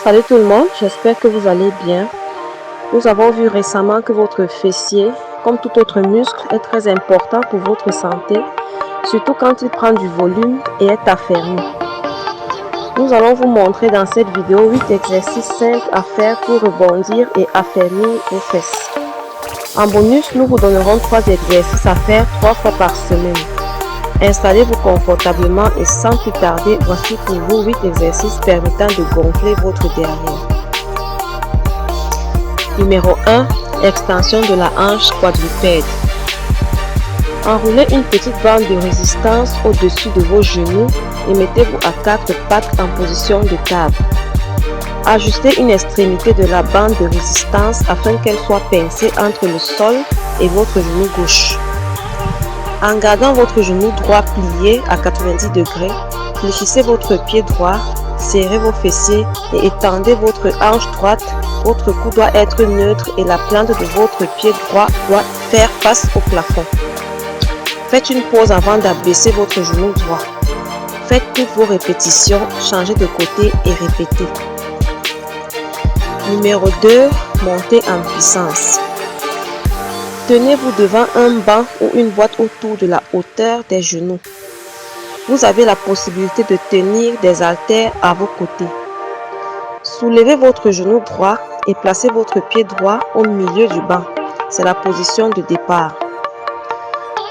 Salut tout le monde, j'espère que vous allez bien. Nous avons vu récemment que votre fessier, comme tout autre muscle, est très important pour votre santé, surtout quand il prend du volume et est affermi. Nous allons vous montrer dans cette vidéo 8 exercices simples à faire pour rebondir et affermir vos fesses. En bonus, nous vous donnerons 3 exercices à faire 3 fois par semaine. Installez-vous confortablement et sans plus tarder, voici pour vous 8 exercices permettant de gonfler votre derrière. Numéro 1. Extension de la hanche quadrupède. Enroulez une petite bande de résistance au-dessus de vos genoux et mettez-vous à 4 pattes en position de table. Ajustez une extrémité de la bande de résistance afin qu'elle soit pincée entre le sol et votre genou gauche. En gardant votre genou droit plié à 90 degrés, fléchissez votre pied droit, serrez vos fessiers et étendez votre hanche droite. Votre cou doit être neutre et la plante de votre pied droit doit faire face au plafond. Faites une pause avant d'abaisser votre genou droit. Faites toutes vos répétitions, changez de côté et répétez. Numéro 2. Montez en puissance. Tenez-vous devant un banc ou une boîte autour de la hauteur des genoux. Vous avez la possibilité de tenir des haltères à vos côtés. Soulevez votre genou droit et placez votre pied droit au milieu du banc. C'est la position de départ.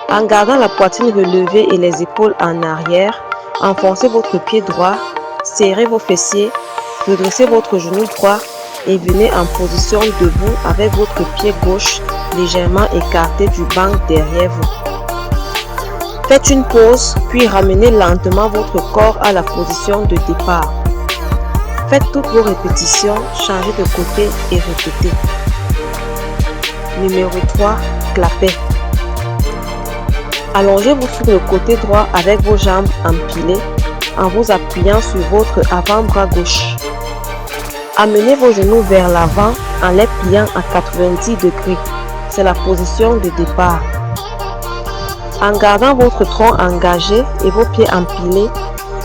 En gardant la poitrine relevée et les épaules en arrière, enfoncez votre pied droit, serrez vos fessiers, redressez votre genou droit et venez en position debout avec votre pied gauche légèrement écarté du banc derrière vous. Faites une pause, puis ramenez lentement votre corps à la position de départ. Faites toutes vos répétitions, changez de côté et répétez. Numéro 3. Clapet. Allongez-vous sur le côté droit avec vos jambes empilées en vous appuyant sur votre avant-bras gauche. Amenez vos genoux vers l'avant en les pliant à 90 degrés. C'est la position de départ. En gardant votre tronc engagé et vos pieds empilés,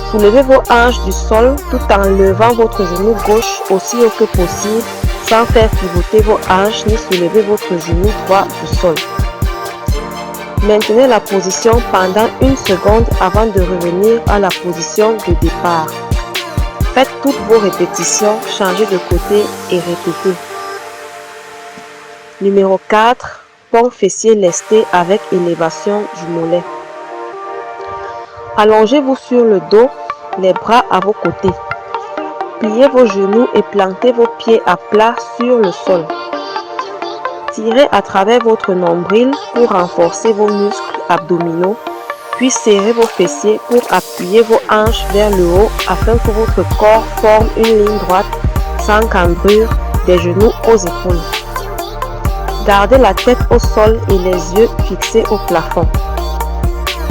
soulevez vos hanches du sol tout en levant votre genou gauche aussi haut que possible sans faire pivoter vos hanches ni soulever votre genou droit du sol. Maintenez la position pendant 1 seconde avant de revenir à la position de départ. Faites toutes vos répétitions, changez de côté et répétez. Numéro 4. Pont fessier lesté avec élévation du mollet. Allongez-vous sur le dos, les bras à vos côtés. Pliez vos genoux et plantez vos pieds à plat sur le sol. Tirez à travers votre nombril pour renforcer vos muscles abdominaux, puis serrez vos fessiers pour appuyer vos hanches vers le haut afin que votre corps forme une ligne droite sans cambrure des genoux aux épaules. Gardez la tête au sol et les yeux fixés au plafond.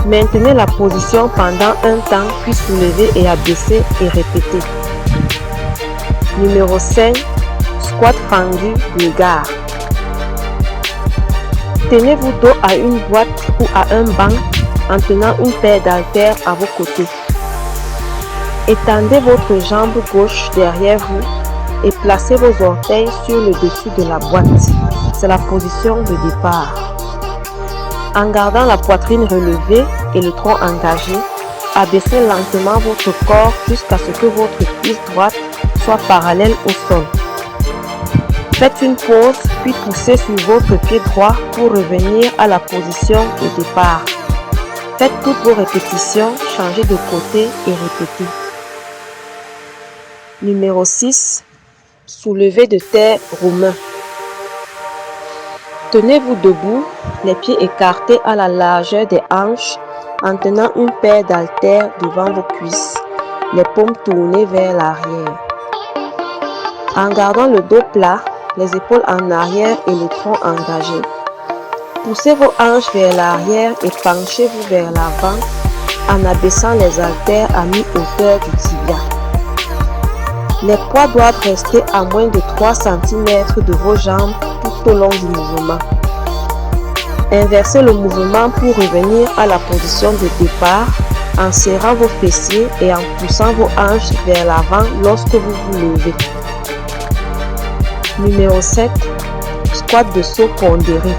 Maintenez la position pendant un temps, puis soulevez et abaissez et répétez. Numéro 5. Squat fendu bulgare. Tenez-vous dos à une boîte ou à un banc en tenant une paire d'haltères à vos côtés. Étendez votre jambe gauche derrière vous et placez vos orteils sur le dessus de la boîte. C'est la position de départ. En gardant la poitrine relevée et le tronc engagé, abaissez lentement votre corps jusqu'à ce que votre cuisse droite soit parallèle au sol. Faites une pause, puis poussez sur votre pied droit pour revenir à la position de départ. Faites toutes vos répétitions, changez de côté et répétez. Numéro 6. Soulevé de terre romain. Tenez-vous debout, les pieds écartés à la largeur des hanches en tenant une paire d'haltères devant vos cuisses, les paumes tournées vers l'arrière. En gardant le dos plat, les épaules en arrière et le tronc engagé. Poussez vos hanches vers l'arrière et penchez-vous vers l'avant en abaissant les haltères à mi-hauteur du tibia. Les poids doivent rester à moins de 3 cm de vos jambes tout au long du mouvement. Inversez le mouvement pour revenir à la position de départ en serrant vos fessiers et en poussant vos hanches vers l'avant lorsque vous vous levez. Numéro 7. Squat de saut pondéré.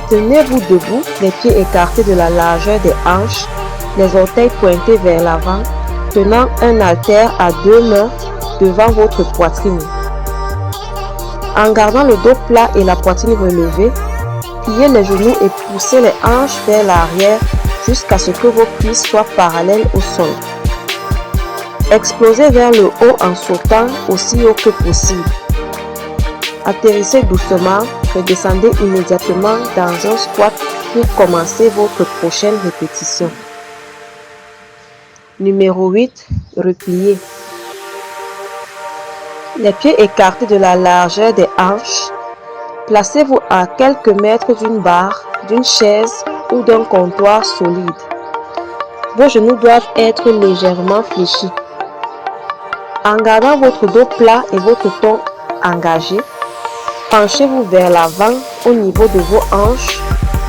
Tenez-vous debout, les pieds écartés de la largeur des hanches, les orteils pointés vers l'avant, tenant un haltère à 2 mains devant votre poitrine. En gardant le dos plat et la poitrine relevée, pliez les genoux et poussez les hanches vers l'arrière jusqu'à ce que vos cuisses soient parallèles au sol. Explosez vers le haut en sautant aussi haut que possible. Atterrissez doucement, redescendez immédiatement dans un squat pour commencer votre prochaine répétition. Numéro 8. Replié. Les pieds écartés de la largeur des hanches. Placez-vous à quelques mètres d'une barre, d'une chaise ou d'un comptoir solide. Vos genoux doivent être légèrement fléchis. En gardant votre dos plat et votre ton engagé, penchez-vous vers l'avant au niveau de vos hanches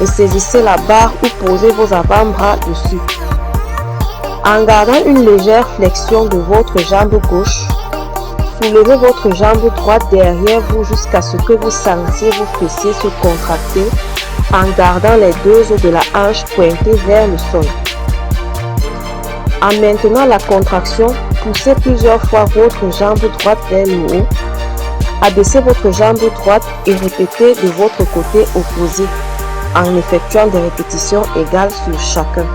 et saisissez la barre ou posez vos avant-bras dessus. En gardant une légère flexion de votre jambe gauche, soulevez votre jambe droite derrière vous jusqu'à ce que vous sentiez vos fessiers se contracter en gardant les deux os de la hanche pointés vers le sol. En maintenant la contraction, poussez plusieurs fois votre jambe droite vers le haut. Abaissez votre jambe droite et répétez de votre côté opposé en effectuant des répétitions égales sur chacun.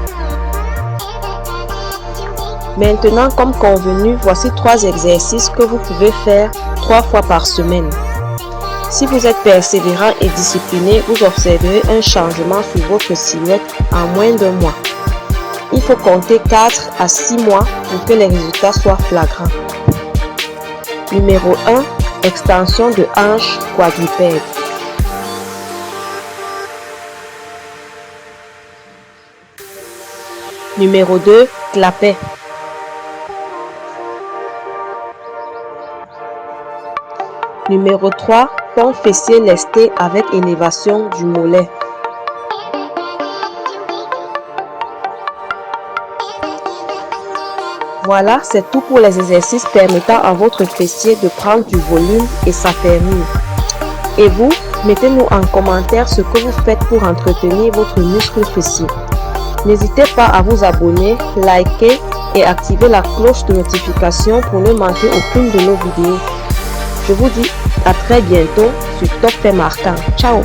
Maintenant, comme convenu, voici 3 exercices que vous pouvez faire 3 fois par semaine. Si vous êtes persévérant et discipliné, vous observerez un changement sur votre silhouette en moins d'1 mois. Il faut compter 4 à 6 mois pour que les résultats soient flagrants. Numéro 1. Extension de hanche quadrupède. Numéro 2. Clapet. Numéro 3. Pont fessier lesté avec élévation du mollet. Voilà, c'est tout pour les exercices permettant à votre fessier de prendre du volume et s'affermir. Et vous, mettez-nous en commentaire ce que vous faites pour entretenir votre muscle fessier. N'hésitez pas à vous abonner, liker et activer la cloche de notification pour ne manquer aucune de nos vidéos. Je vous dis à très bientôt sur Top Fait Marquant. Ciao!